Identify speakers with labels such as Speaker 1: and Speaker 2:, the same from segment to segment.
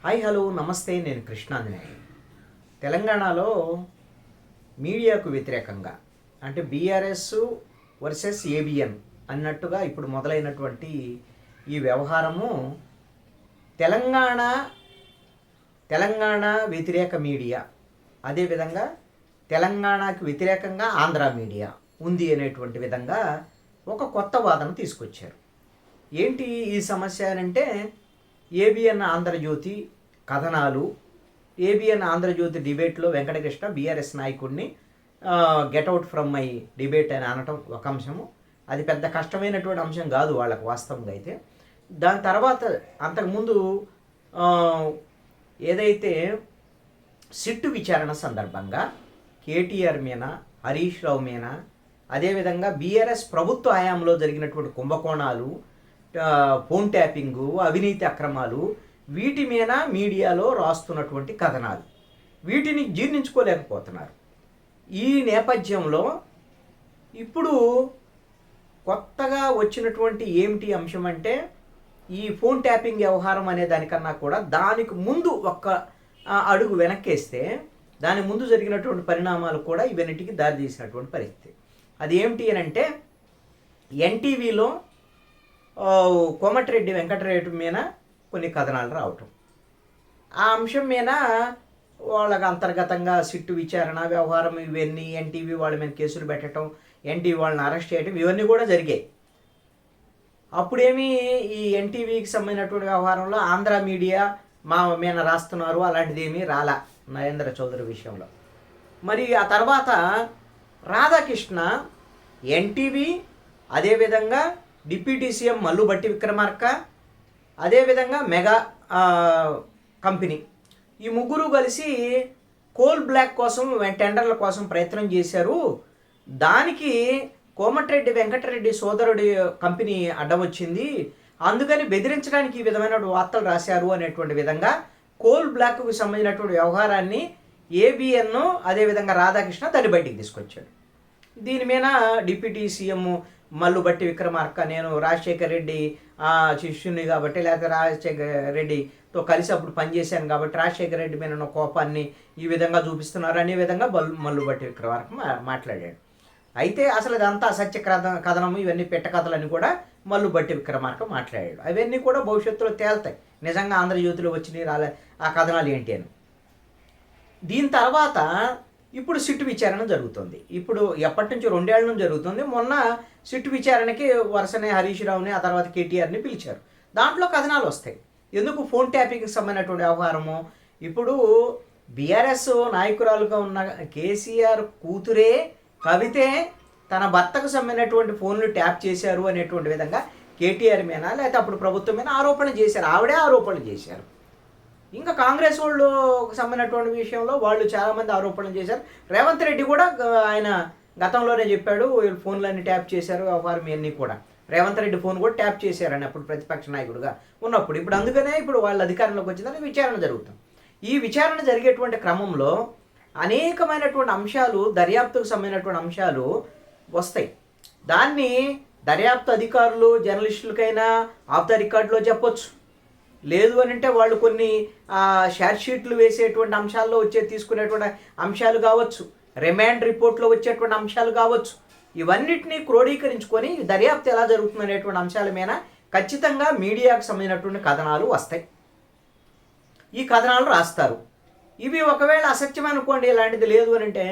Speaker 1: Hi hello నమస్తే, నేను కృష్ణాంజనేయ. తెలంగాణలో మీడియాకు వ్యతిరేకంగా అంటే బీఆర్ఎస్ వర్సెస్ ఏబిఎన్ అన్నట్టుగా ఇప్పుడు మొదలైనటువంటి ఈ వ్యవహారము తెలంగాణ తెలంగాణ వ్యతిరేక మీడియా, అదేవిధంగా తెలంగాణకు వ్యతిరేకంగా ఆంధ్ర మీడియా ఉంది అనేటువంటి విధంగా ఒక కొత్త వాదన తీసుకొచ్చారు. ఏంటి ఈ సమస్య అంటే ఏబిఎన్ ఆంధ్రజ్యోతి కథనాలు, ఏబిఎన్ ఆంధ్రజ్యోతి డిబేట్లో వెంకటకృష్ణ బీఆర్ఎస్ నాయకుడిని గెట్అవుట్ ఫ్రమ్ మై డిబేట్ అని అనటం ఒక అంశము. అది పెద్ద కష్టమైనటువంటి అంశం కాదు వాళ్ళకు వాస్తవంగా అయితే. దాని తర్వాత అంతకుముందు ఏదైతే సిట్టు విచారణ సందర్భంగా కేటీఆర్ మీద, హరీష్ రావు మీద, అదేవిధంగా బీఆర్ఎస్ ప్రభుత్వ హయాంలో జరిగినటువంటి కుంభకోణాలు, ఫోన్ ట్యాపింగు, అవినీతి అక్రమాలు, వీటి మీద మీడియాలో రాస్తున్నటువంటి కథనాలు, వీటిని జీర్ణించుకోలేకపోతున్నారు. ఈ నేపథ్యంలో ఇప్పుడు కొత్తగా వచ్చినటువంటి ఏమిటి అంశం అంటే ఈ ఫోన్ ట్యాపింగ్ వ్యవహారం అనే దానికన్నా కూడా దానికి ముందు ఒక్క అడుగు వెనక్కేస్తే దాని ముందు జరిగినటువంటి పరిణామాలు కూడా ఇవన్నిటికీ దారితీసినటువంటి పరిస్థితి. అది ఏమిటి అని అంటే ఎన్టీవీలో కోమటిరెడ్డి వెంకటరెడ్డి మీద కొన్ని కథనాలు రావటం, ఆ అంశం మీద వాళ్ళకి అంతర్గతంగా సిట్టు విచారణ వ్యవహారం, ఇవన్నీ ఎన్టీవీ వాళ్ళ మీద కేసులు పెట్టడం, ఎన్టీవీ వాళ్ళని అరెస్ట్ చేయడం, ఇవన్నీ కూడా జరిగాయి. అప్పుడేమీ ఈ ఎన్టీవీకి సంబంధించినటువంటి వ్యవహారంలో ఆంధ్ర మీడియా మా మీద రాస్తున్నారు అలాంటిది ఏమీ రాలా నరేంద్ర చౌదరి విషయంలో. మరి ఆ తర్వాత రాధాకృష్ణ ఎన్టీవీ, అదేవిధంగా డిప్యూటీ సీఎం మల్లు బట్టి విక్రమార్క, అదేవిధంగా మెగా కంపెనీ, ఈ ముగ్గురు కలిసి కోల్ బ్లాక్ కోసం టెండర్ల కోసం ప్రయత్నం చేశారు. దానికి కోమటిరెడ్డి వెంకటరెడ్డి సోదరుడి కంపెనీ అడ్డం వచ్చింది, అందుకని బెదిరించడానికి ఈ విధమైన వార్తలు రాశారు అనేటువంటి విధంగా కోల్ బ్లాక్కు సంబంధించినటువంటి వ్యవహారాన్ని ఏబిఎన్ అదేవిధంగా రాధాకృష్ణ దాన్ని బయటికి తీసుకొచ్చాడు. దీని మీద డిప్యూటీ సీఎం మల్లు బట్టి విక్రమార్క, నేను రాజశేఖర రెడ్డి శిష్యుని కాబట్టి, లేకపోతే రాజశేఖర రెడ్డితో కలిసి అప్పుడు పనిచేశాను కాబట్టి రాజశేఖర రెడ్డి మీద ఉన్న కోపాన్ని ఈ విధంగా చూపిస్తున్నారు అనే విధంగా మల్లు బట్టి విక్రమార్క మాట్లాడాడు. అయితే అసలు ఇదంతా అసత్య కథనము, ఇవన్నీ పెట్ట కథలని కూడా మల్లు బట్టి విక్రమార్క మాట్లాడాడు. అవన్నీ కూడా భవిష్యత్తులో తేల్తాయి నిజంగా ఆంధ్రజ్యోతిలో వచ్చినాయి రాలే ఆ కథనాలు ఏంటి అని. దీని తర్వాత ఇప్పుడు సిట్టు విచారణ జరుగుతుంది. ఇప్పుడు ఎప్పటి నుంచి 2 ఏళ్ల నుంచి జరుగుతుంది. మొన్న సిట్టు విచారణకి వరుసనే హరీష్ రావుని, ఆ తర్వాత కేటీఆర్ని పిలిచారు. దాంట్లో కథనాలు వస్తాయి. ఎందుకు ఫోన్ ట్యాపింగ్కి సంబంధించినటువంటి వ్యవహారము. ఇప్పుడు బీఆర్ఎస్ నాయకురాలుగా ఉన్న కేసీఆర్ కూతురే కవితే తన భర్తకు సంబంధించినటువంటి ఫోన్లు ట్యాప్ చేశారు అనేటువంటి విధంగా కేటీఆర్ మీద, లేకపోతే అప్పుడు ప్రభుత్వం మీద ఆరోపణలు చేశారు. ఆవిడే ఆరోపణలు చేశారు. ఇంకా కాంగ్రెస్ వాళ్ళు సంబంధించినటువంటి విషయంలో వాళ్ళు చాలామంది ఆరోపణలు చేశారు. రేవంత్ రెడ్డి కూడా ఆయన గతంలోనే చెప్పాడు వీళ్ళు ఫోన్లన్నీ ట్యాప్ చేశారు వ్యవహారం ఇవన్నీ కూడా. రేవంత్ రెడ్డి ఫోన్ కూడా ట్యాప్ చేశారని అప్పుడు ప్రతిపక్ష నాయకుడిగా ఉన్నప్పుడు. ఇప్పుడు అందుకనే ఇప్పుడు వాళ్ళ అధికారంలోకి వచ్చిందని విచారణ జరుగుతుంది. ఈ విచారణ జరిగేటువంటి క్రమంలో అనేకమైనటువంటి అంశాలు, దర్యాప్తుకు సంబంధించినటువంటి అంశాలు వస్తాయి. దాన్ని దర్యాప్తు అధికారులు జర్నలిస్టులకైనా ఆఫ్ ద రికార్డులో చెప్పొచ్చు, లేదు అని అంటే వాళ్ళు కొన్ని షార్ట్ షీట్లు వేసేటువంటి అంశాల్లో తీసుకునేటువంటి అంశాలు కావచ్చు, రిమాండ్ రిపోర్ట్లో వచ్చేటువంటి అంశాలు కావచ్చు. ఇవన్నిటినీ క్రోడీకరించుకొని దర్యాప్తు ఎలా జరుగుతుంది అనేటువంటి అంశాల మీద ఖచ్చితంగా మీడియాకు సంబంధించినటువంటి కథనాలు వస్తాయి. ఈ కథనాలు రాస్తారు. ఇవి ఒకవేళ అసత్యం అనుకోండి, ఇలాంటిది లేదు అని అంటే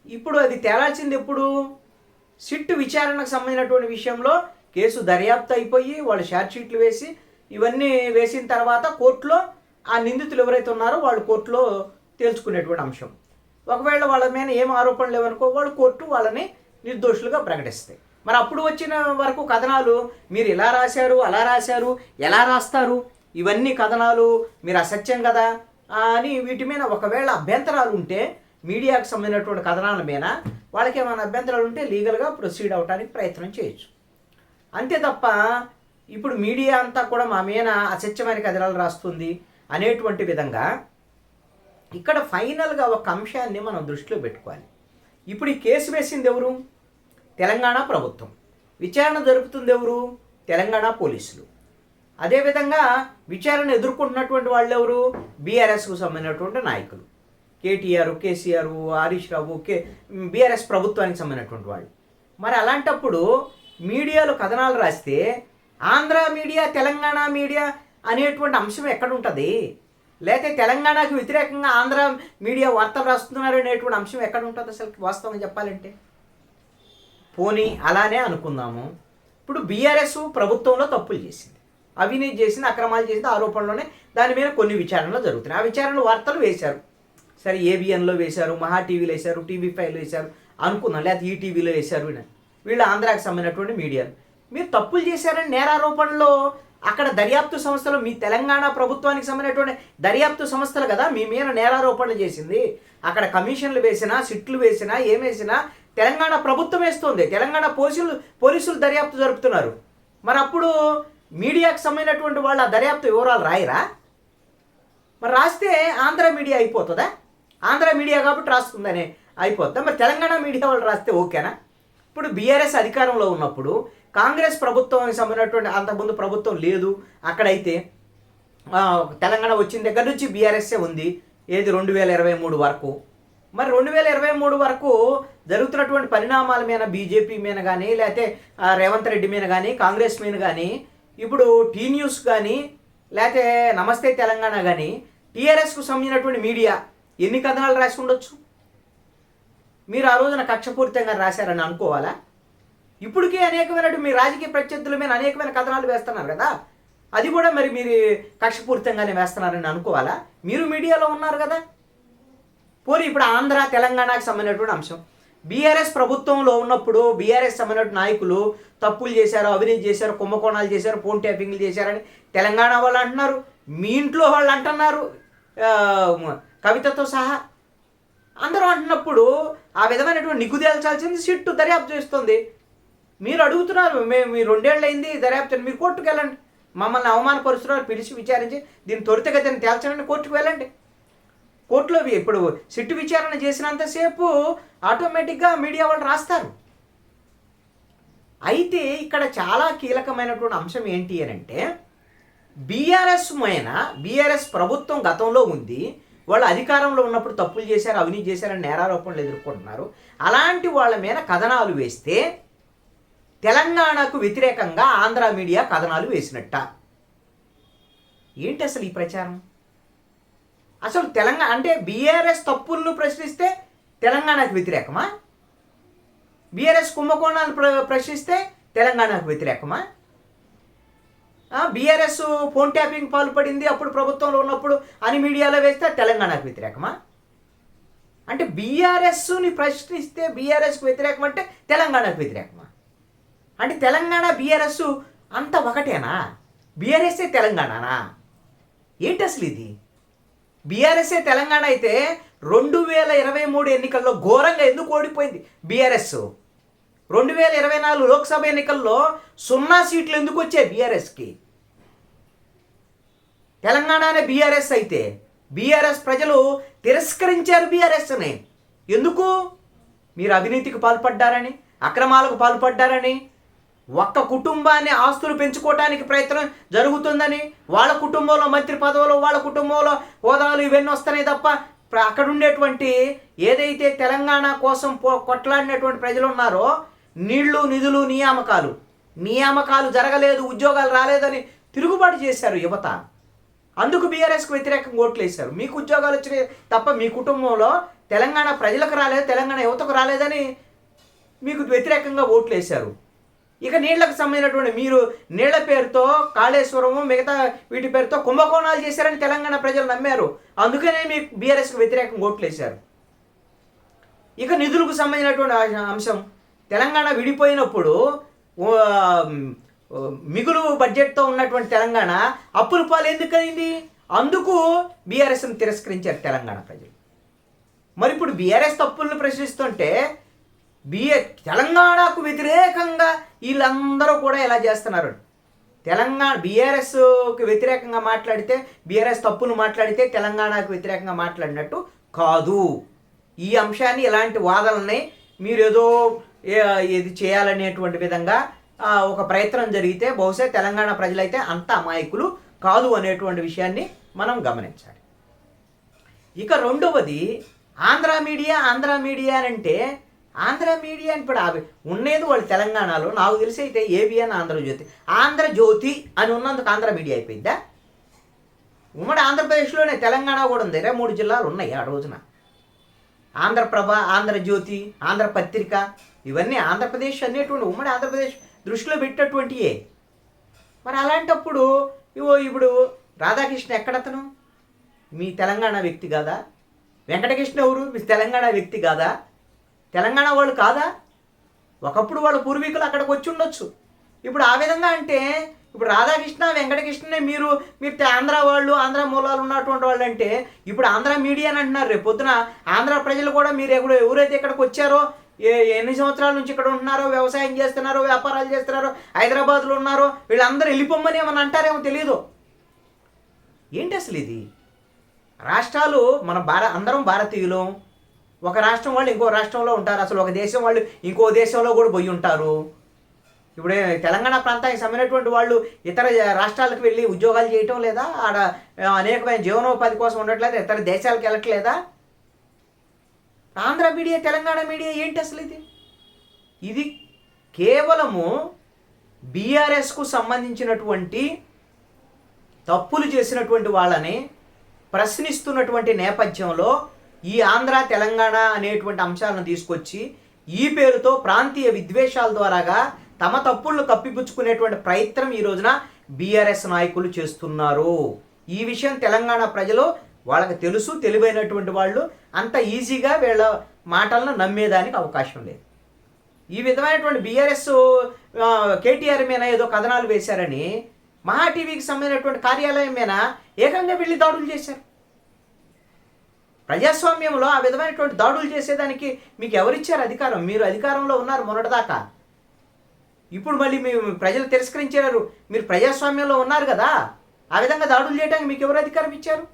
Speaker 1: ఇప్పుడు అది తేలాల్సింది ఎప్పుడు? సిట్టు విచారణకు సంబంధించినటువంటి విషయంలో కేసు దర్యాప్తు అయిపోయి వాళ్ళు షార్ట్ షీట్లు వేసి ఇవన్నీ వేసిన తర్వాత కోర్టులో ఆ నిందితులు ఎవరైతే ఉన్నారో వాళ్ళు కోర్టులో తేల్చుకునేటువంటి అంశం. ఒకవేళ వాళ్ళ మీద ఏం ఆరోపణలు లేవనుకో వాళ్ళు కోర్టు వాళ్ళని నిర్దోషులుగా ప్రకటిస్తాయి. మరి అప్పుడు వచ్చిన వరకు కథనాలు మీరు ఇలా రాశారు, అలా రాశారు, ఎలా రాస్తారు, ఇవన్నీ కథనాలు మీరు అసత్యం కదా అని వీటి మీద ఒకవేళ అభ్యంతరాలు ఉంటే మీడియాకు సంబంధించినటువంటి కథనాల మీద వాళ్ళకి ఏమైనా అభ్యంతరాలు ఉంటే లీగల్గా ప్రొసీడ్ అవడానికి ప్రయత్నం చేయొచ్చు. అంతే తప్ప ఇప్పుడు మీడియా అంతా కూడా మా మీద అసత్యమైన కథనాలు రాస్తుంది అనేటువంటి విధంగా ఇక్కడ ఫైనల్గా ఒక అంశాన్ని మనం దృష్టిలో పెట్టుకోవాలి. ఇప్పుడు ఈ కేసు వేసింది ఎవరు? తెలంగాణ ప్రభుత్వం. విచారణ జరుపుతుంది ఎవరు? తెలంగాణ పోలీసులు. అదేవిధంగా విచారణ ఎదుర్కొంటున్నటువంటి వాళ్ళు ఎవరు? బీఆర్ఎస్కు సంబంధించినటువంటి నాయకులు, కేటీఆర్, కేసీఆర్, హరీష్ రావు, బీఆర్ఎస్ ప్రభుత్వానికి సంబంధించినటువంటి వాళ్ళు. మరి అలాంటప్పుడు మీడియాలో కథనాలు రాస్తే ఆంధ్ర మీడియా, తెలంగాణ మీడియా అనేటువంటి అంశం ఎక్కడ ఉంటుంది? లేకపోతే తెలంగాణకు వ్యతిరేకంగా ఆంధ్ర మీడియా వార్తలు రాస్తున్నారు అనేటువంటి అంశం ఎక్కడ ఉంటుంది అసలు వాస్తవంగా చెప్పాలంటే? పోనీ అలానే అనుకుందాము. ఇప్పుడు బీఆర్ఎస్ ప్రభుత్వంలో తప్పులు చేసింది, అవినీతి చేసింది, అక్రమాలు చేసింది, ఆరోపణలోనే దాని మీద కొన్ని విచారణలు జరుగుతున్నాయి. ఆ విచారణలు వార్తలు వేశారు, సరే ఏబిఎన్లో వేశారు, మహా టీవీలో వేశారు, టీవీ5లో వేశారు అనుకుందాం, లేకపోతే ఈటీవీలో వేశారు. వీళ్ళు ఆంధ్రాకి సంబంధించినటువంటి మీడియాలు మీరు తప్పులు చేశారని నేరారోపణలో అక్కడ దర్యాప్తు సంస్థలు, మీ తెలంగాణ ప్రభుత్వానికి సంబంధించినటువంటి దర్యాప్తు సంస్థలు కదా మీ మీద నేరారోపణలు చేసింది. అక్కడ కమిషన్లు వేసినా, సిట్లు వేసినా, ఏం వేసినా తెలంగాణ ప్రభుత్వం వేస్తుంది. తెలంగాణ పోలీసులు దర్యాప్తు జరుపుతున్నారు. మరి అప్పుడు మీడియాకు సంబంధించినటువంటి వాళ్ళ దర్యాప్తు వివరాలు రాయరా? మరి రాస్తే ఆంధ్ర మీడియా అయిపోతుందా? ఆంధ్ర మీడియా కాబట్టి రాస్తుందనే అయిపోతుందా? మరి తెలంగాణ మీడియా వాళ్ళు రాస్తే ఓకేనా? ఇప్పుడు బీఆర్ఎస్ అధికారంలో ఉన్నప్పుడు కాంగ్రెస్ ప్రభుత్వానికి సంబంధించినటువంటి, అంతకుముందు ప్రభుత్వం లేదు అక్కడైతే, తెలంగాణ వచ్చిన దగ్గర నుంచి బీఆర్ఎస్ఏ ఉంది. ఏది 2023 వరకు. మరి 2023 వరకు జరుగుతున్నటువంటి పరిణామాల మీద, బీజేపీ మీద కానీ, లేకపోతే రేవంత్ రెడ్డి మీద కానీ, కాంగ్రెస్ మీద కానీ, ఇప్పుడు టీ న్యూస్ కానీ, లేకపోతే నమస్తే తెలంగాణ కానీ, టీఆర్ఎస్కు సంబంధించినటువంటి మీడియా ఎన్ని కథనాలు రాసి ఉండొచ్చు? మీరు ఆ రోజున కక్షపూరితంగా రాశారని అనుకోవాలా? ఇప్పటికీ అనేకమైన మీ రాజకీయ ప్రత్యర్థుల మీద అనేకమైన కథనాలు వేస్తున్నారు కదా, అది కూడా మరి మీరు కక్షపూరితంగానే వేస్తున్నారని అనుకోవాలా? మీరు మీడియాలో ఉన్నారు కదా. పోనీ ఇప్పుడు ఆంధ్ర తెలంగాణకు సంబంధించినటువంటి అంశం, బీఆర్ఎస్ ప్రభుత్వంలో ఉన్నప్పుడు బీఆర్ఎస్ సంబంధించిన నాయకులు తప్పులు చేశారు, అవినీతి చేశారు, కుంభకోణాలు చేశారు, ఫోన్ ట్యాపింగ్లు చేశారని తెలంగాణ వాళ్ళు అంటున్నారు, మీ ఇంట్లో వాళ్ళు అంటున్నారు, కవితతో సహా అందరూ అంటున్నప్పుడు ఆ విధమైనటువంటి నిగ్గుదేల్చాల్సింది సిట్టు దర్యాప్తు చేస్తుంది. మీరు అడుగుతున్నారు, మీరు 2 ఏళ్ళు అయింది దర్యాప్తు, మీరు కోర్టుకు వెళ్ళండి, మమ్మల్ని అవమానపరుస్తున్నారు, పిలిచి విచారించి దీన్ని త్వరితగతిని తేల్చడానికి కోర్టుకు వెళ్ళండి. కోర్టులో ఇప్పుడు సిట్టు విచారణ చేసినంతసేపు ఆటోమేటిక్గా మీడియా వాళ్ళు రాస్తారు. అయితే ఇక్కడ చాలా కీలకమైనటువంటి అంశం ఏంటి అని అంటే, బీఆర్ఎస్ ప్రభుత్వం గతంలో ఉంది, వాళ్ళు అధికారంలో ఉన్నప్పుడు తప్పులు చేశారు, అవినీతి చేశారని నేరారోపణలు ఎదుర్కొంటున్నారు. అలాంటి వాళ్ళ మీద కథనాలు వేస్తే తెలంగాణకు వ్యతిరేకంగా ఆంధ్ర మీడియా కథనాలు వేసినట్ట. ఏంటి అసలు ఈ ప్రచారం? అసలు తెలంగాణ అంటే బీఆర్ఎస్ తప్పులను ప్రశ్నిస్తే తెలంగాణకు వ్యతిరేకమా? బీఆర్ఎస్ కుంభకోణాలు ప్రశ్నిస్తే తెలంగాణకు వ్యతిరేకమా? బీఆర్ఎస్ ఫోన్ ట్యాపింగ్ పాల్పడింది అప్పుడు ప్రభుత్వంలో ఉన్నప్పుడు అని మీడియాలో వేస్తే తెలంగాణకు వ్యతిరేకమా? అంటే బీఆర్ఎస్ని ప్రశ్నిస్తే బీఆర్ఎస్కు వ్యతిరేకం అంటే తెలంగాణకు వ్యతిరేకమా? అంటే తెలంగాణ బీఆర్ఎస్ అంత ఒకటేనా? బీఆర్ఎస్ఏ తెలంగాణనా? ఏంటి అసలు ఇది? బీఆర్ఎస్ఏ తెలంగాణ అయితే 2023 ఎన్నికల్లో ఘోరంగా ఎందుకు ఓడిపోయింది బీఆర్ఎస్? 2024 లోక్సభ ఎన్నికల్లో 0 సీట్లు ఎందుకు వచ్చాయి బీఆర్ఎస్కి? తెలంగాణనే బీఆర్ఎస్ అయితే బీఆర్ఎస్ ప్రజలు తిరస్కరించారు బీఆర్ఎస్ని. ఎందుకు? మీరు అవినీతికి పాల్పడ్డారని, అక్రమాలకు పాల్పడ్డారని, ఒక్క కుటుంబాన్ని ఆస్తులు పెంచుకోవడానికి ప్రయత్నం జరుగుతుందని, వాళ్ళ కుటుంబంలో మంత్రి పదవులు, వాళ్ళ కుటుంబంలో హోదాలు ఇవన్నీ వస్తున్నాయి తప్ప అక్కడ ఉండేటువంటి ఏదైతే తెలంగాణ కోసం కొట్లాడినటువంటి ప్రజలు ఉన్నారో, నీళ్లు, నిధులు, నియామకాలు జరగలేదు, ఉద్యోగాలు రాలేదని తిరుగుబాటు చేశారు యువత. అందుకు బీఆర్ఎస్కు వ్యతిరేకంగా ఓట్లు వేశారు. మీకు ఉద్యోగాలు వచ్చినాయి తప్ప మీ కుటుంబంలో తెలంగాణ ప్రజలకు రాలేదు, తెలంగాణ యువతకు రాలేదని మీకు వ్యతిరేకంగా ఓట్లు వేశారు. ఇక నీళ్లకు సంబంధించినటువంటి మీరు నీళ్ల పేరుతో, కాళేశ్వరము, మిగతా వీటి పేరుతో కుంభకోణాలు చేశారని తెలంగాణ ప్రజలు నమ్మారు. అందుకనే మీకు బీఆర్ఎస్కు వ్యతిరేకంగా ఓట్లు వేశారు. ఇక నిధులకు సంబంధించినటువంటి అంశం, తెలంగాణ విడిపోయినప్పుడు మిగులు బడ్జెట్తో ఉన్నటువంటి తెలంగాణ అప్పుల పాలు ఎందుకు అయింది? అందుకు బీఆర్ఎస్ని తిరస్కరించారు తెలంగాణ ప్రజలు. మరి ఇప్పుడు బీఆర్ఎస్ తప్పులను ప్రశ్నిస్తుంటే తెలంగాణకు వ్యతిరేకంగా వీళ్ళందరూ కూడా ఎలా చేస్తున్నారు? బీఆర్ఎస్కి వ్యతిరేకంగా మాట్లాడితే, బీఆర్ఎస్ తప్పును మాట్లాడితే తెలంగాణకు వ్యతిరేకంగా మాట్లాడినట్టు కాదు. ఈ అంశాన్ని, ఇలాంటి వాదనల్ని మీరు ఏదో ఇది చేయాలనేటువంటి విధంగా ఒక ప్రయత్నం జరిగితే బహుశా తెలంగాణ ప్రజలైతే అంత అమాయకులు కాదు అనేటువంటి విషయాన్ని మనం గమనించాలి. ఇక రెండవది ఆంధ్ర మీడియా అంటే ఆంధ్ర మీడియా అని ఇప్పుడు ఉండేది వాళ్ళు తెలంగాణలో. నాకు తెలిసి అయితే ఏబిఎన్, ఆంధ్రజ్యోతి అని ఉన్నందుకు ఆంధ్ర మీడియా అయిపోయిందా? ఉమ్మడి ఆంధ్రప్రదేశ్లోనే తెలంగాణ కూడా ఉంది. 3 జిల్లాలు ఉన్నాయి ఆ రోజున. ఆంధ్రప్రభ, ఆంధ్రజ్యోతి, ఆంధ్రపత్రిక ఇవన్నీ ఆంధ్రప్రదేశ్ అనేటువంటి ఉమ్మడి ఆంధ్రప్రదేశ్ దృష్టిలో పెట్టేటువంటియే. మరి అలాంటప్పుడు ఇప్పుడు రాధాకృష్ణ ఎక్కడతను? మీ తెలంగాణ వ్యక్తి కాదా? వెంకటకృష్ణ ఎవరు? మీ తెలంగాణ వ్యక్తి కాదా? తెలంగాణ వాళ్ళు కాదా? ఒకప్పుడు వాళ్ళ పూర్వీకులు అక్కడికి వచ్చి ఉండొచ్చు. ఇప్పుడు ఆ విధంగా అంటే ఇప్పుడు రాధాకృష్ణ, వెంకటకృష్ణనే మీరు ఆంధ్ర వాళ్ళు, ఆంధ్ర మూలాలు ఉన్నటువంటి వాళ్ళు అంటే ఇప్పుడు ఆంధ్ర మీడియా అని అంటున్నారు. రేపు పొద్దున ఆంధ్ర ప్రజలు కూడా మీరు ఎవరైతే ఇక్కడికి వచ్చారో, ఎన్ని సంవత్సరాల నుంచి ఇక్కడ ఉంటున్నారో, వ్యవసాయం చేస్తున్నారో, వ్యాపారాలు చేస్తున్నారో, హైదరాబాద్లో ఉన్నారో, వీళ్ళందరూ వెళ్ళిపోమ్మని ఏమని అంటారేమో తెలియదు. ఏంటి అసలు ఇది? రాష్ట్రాలు మన అందరం భారతీయులు. ఒక రాష్ట్రం వాళ్ళు ఇంకో రాష్ట్రంలో ఉంటారు. అసలు ఒక దేశం వాళ్ళు ఇంకో దేశంలో కూడా పోయి ఉంటారు. ఇప్పుడు తెలంగాణ ప్రాంతానికి సంబంధించినటువంటి వాళ్ళు ఇతర రాష్ట్రాలకు వెళ్ళి ఉద్యోగాలు చేయటం లేదా? ఆడ అనేకమైన జీవనోపాధి కోసం ఉండట్లేదు, ఇతర దేశాలకు వెళ్ళట్లేదా? ఆంధ్ర మీడియా, తెలంగాణ మీడియా ఏంటి అసలు ఇది? ఇది కేవలము బీఆర్ఎస్కు సంబంధించినటువంటి తప్పులు చేసినటువంటి వాళ్ళని ప్రశ్నిస్తున్నటువంటి నేపథ్యంలో ఈ ఆంధ్ర తెలంగాణ అనేటువంటి అంశాలను తీసుకొచ్చి ఈ పేరుతో ప్రాంతీయ విద్వేషాల ద్వారాగా తమ తప్పులను కప్పిపుచ్చుకునేటువంటి ప్రయత్నం ఈ రోజున బీఆర్ఎస్ నాయకులు చేస్తున్నారు. ఈ విషయం తెలంగాణ ప్రజలు వాళ్ళకి తెలుసు. తెలివైనటువంటి వాళ్ళు అంత ఈజీగా వీళ్ళ మాటలను నమ్మేదానికి అవకాశం లేదు. ఈ విధమైనటువంటి బీఆర్ఎస్ కేటీఆర్ మీద ఏదో కథనాలు వేశారని మహా టీవీకి సంబంధించినటువంటి కార్యాలయం మీద ఏకంగా వెళ్ళి దాడులు చేశారు. ప్రజాస్వామ్యంలో ఆ విధమైనటువంటి దాడులు చేసేదానికి మీకు ఎవరిచ్చారు అధికారం? మీరు అధికారంలో ఉన్నారు మొన్నటిదాకా. ఇప్పుడు మళ్ళీ ప్రజలు తిరస్కరించారు. మీరు ప్రజాస్వామ్యంలో ఉన్నారు కదా, ఆ విధంగా దాడులు చేయడానికి మీకు ఎవరు అధికారం ఇచ్చారు?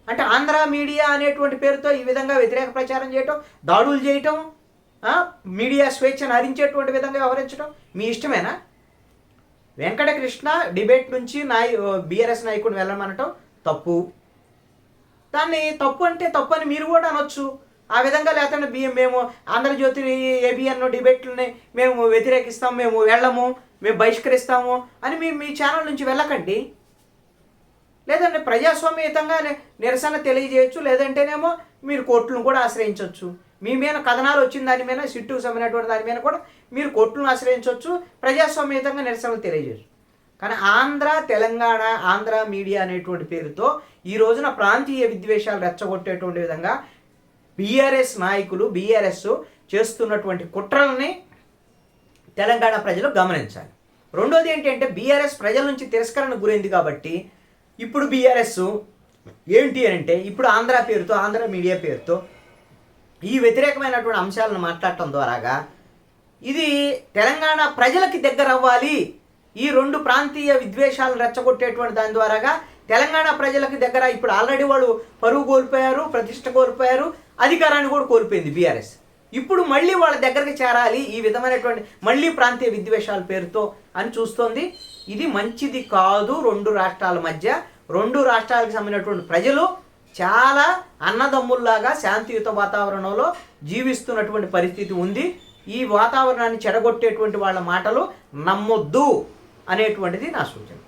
Speaker 1: అంటే ఆంధ్ర మీడియా అనేటువంటి పేరుతో ఈ విధంగా వ్యతిరేక ప్రచారం చేయటం, దాడులు చేయటం, మీడియా స్వేచ్ఛను హరించేటువంటి విధంగా వ్యవహరించడం మీ ఇష్టమేనా? వెంకటకృష్ణ డిబేట్ నుంచి బీఆర్ఎస్ నాయకుడిని వెళ్ళమనటం తప్పు. దాన్ని తప్పు అంటే తప్పు అని మీరు కూడా అనొచ్చు. ఆ విధంగా లేకపోతే మేము ఆంధ్రజ్యోతి, ఏబిఎన్ డిబేట్లని మేము వ్యతిరేకిస్తాం, మేము వెళ్ళము, మేము బహిష్కరిస్తాము అని మీ ఛానల్ నుంచి వెళ్ళకండి. లేదంటే ప్రజాస్వామ్యయుతంగా నిరసన తెలియజేయచ్చు. లేదంటేనేమో మీరు కోర్టులను కూడా ఆశ్రయించవచ్చు. మీ మీద కథనాలు వచ్చిన దాని మీద, సిట్టుకు సంబంధించినటువంటి దాని మీద కూడా మీరు కోర్టులను ఆశ్రయించవచ్చు, ప్రజాస్వామ్యయుతంగా నిరసనలు తెలియజేయచ్చు. కానీ ఆంధ్ర తెలంగాణ, ఆంధ్ర మీడియా అనేటువంటి పేరుతో ఈ రోజున ప్రాంతీయ విద్వేషాలు రెచ్చగొట్టేటువంటి విధంగా బీఆర్ఎస్ నాయకులు, బీఆర్ఎస్ చేస్తున్నటువంటి కుట్రల్ని తెలంగాణ ప్రజలు గమనించాలి. రెండోది ఏంటంటే బీఆర్ఎస్ ప్రజల నుంచి తిరస్కరణ గురైంది కాబట్టి ఇప్పుడు బీఆర్ఎస్ ఏంటి అంటే ఇప్పుడు ఆంధ్ర పేరుతో, ఆంధ్ర మీడియా పేరుతో ఈ వ్యతిరేకమైనటువంటి అంశాలను మాట్లాడటం ద్వారాగా ఇది తెలంగాణ ప్రజలకి దగ్గర అవ్వాలి. ఈ రెండు ప్రాంతీయ విద్వేషాలను రెచ్చగొట్టేటువంటి దాని ద్వారాగా తెలంగాణ ప్రజలకి దగ్గర. ఇప్పుడు ఆల్రెడీ వాళ్ళు పరువు కోల్పోయారు, ప్రతిష్ట కోల్పోయారు, అధికారాన్ని కూడా కోల్పోయింది బీఆర్ఎస్. ఇప్పుడు మళ్ళీ వాళ్ళ దగ్గరికి చేరాలి ఈ విధమైనటువంటి మళ్ళీ ప్రాంతీయ విద్వేషాల పేరుతో అని చూస్తోంది. ఇది మంచిది కాదు. రెండు రాష్ట్రాల మధ్య, రెండు రాష్ట్రాలకు సంబంధించినటువంటి ప్రజలు చాలా అన్నదమ్ముల్లాగా శాంతియుత వాతావరణంలో జీవిస్తున్నటువంటి పరిస్థితి ఉంది. ఈ వాతావరణాన్ని చెడగొట్టేటువంటి వాళ్ళ మాటలు నమ్మొద్దు అనేటువంటిది నా సూచన.